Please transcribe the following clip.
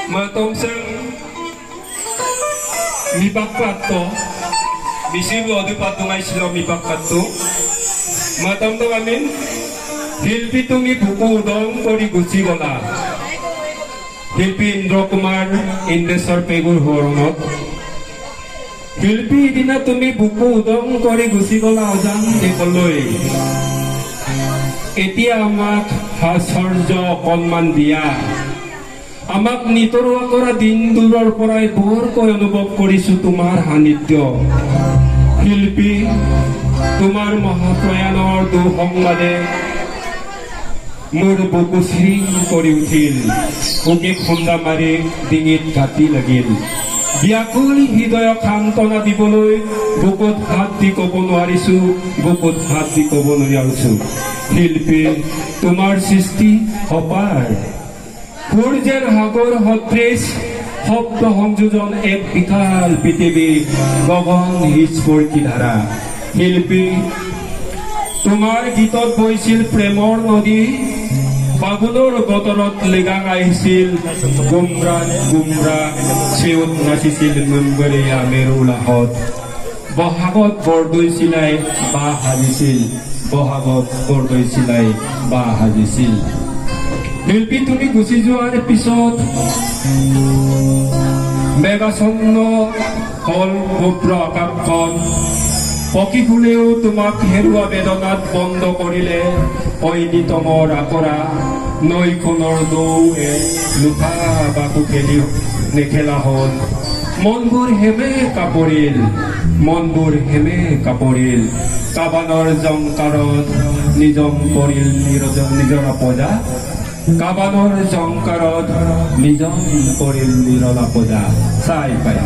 Matong mipakpat to, bisip odi patungay sila mipakpat to. Matong to kami, hilpi tumi buku udong kori gusi gola. Hilpi Indro Kumar Indesar Pegur Horonot. Hilpi dina tumi buku udong kori gusi gola ojang dekoloi. Etia amak hasarjo konman dia. আমাক নিতৰুৱা কৰা দিন দূৰৰ পৰাই বৰকৈ অনুভৱ কৰিছো তোমাৰ সান্নিধ্য শিল্পী তোমাৰ মহাপ্ৰয়াণৰ দুঃসংবাদে মোৰ বুকু চিৰিং কৰি উঠিল বুকে খুন্দা মাৰি ডিঙিত ঘাটি লাগিল ব্যাকুল হৃদয়ক সান্তনা দিবলৈ বুকুত হাত দি ক'ব নোৱাৰিছো বুকুত হাত দি ক'ব নোৱাৰিছো শিল্পী তোমাৰ সৃষ্টি অপাৰ সূৰ্যেৰ সাগৰ সদৃশ শব্দ সংযোজন এক বিশাল পৃথিবী গগন হিচপৰ্কী ধাৰা শিল্পী তোমাৰ গীতত বৈছিল প্ৰেমৰ নদী ফাগুনৰ বতৰত লেগাং আহিছিল গুমৰা গুমৰা চেউত নাচিছিল মুম্বৰীয়া মেৰুলাহত বহাগত বৰদৈ চিলাই বাঁহ সাজিছিল বহাগত বৰদৈ চিলাই বাঁহ সাজিছিল শিল্পী তুমি গুচি যোৱাৰ পিছত মেঘাচ্ছন্ন হল ভূপ্ৰ আকাশখন পক্ষী ফুলেও তোমাক হেৰুৱা বেদনাত বন্ধ কৰিলে ঐনিতমৰ আকৰা নৈখনৰ দৌৱে লুকা বাকু খেলি নেখেলা হল মনবোৰ হেমে কাপৰিল কাবানৰ জংকাৰত নিজম পৰিল নিজৰা পজা কাবানৰ জংকাৰত নিজম পৰিল নিৰলা পজা চাই পায়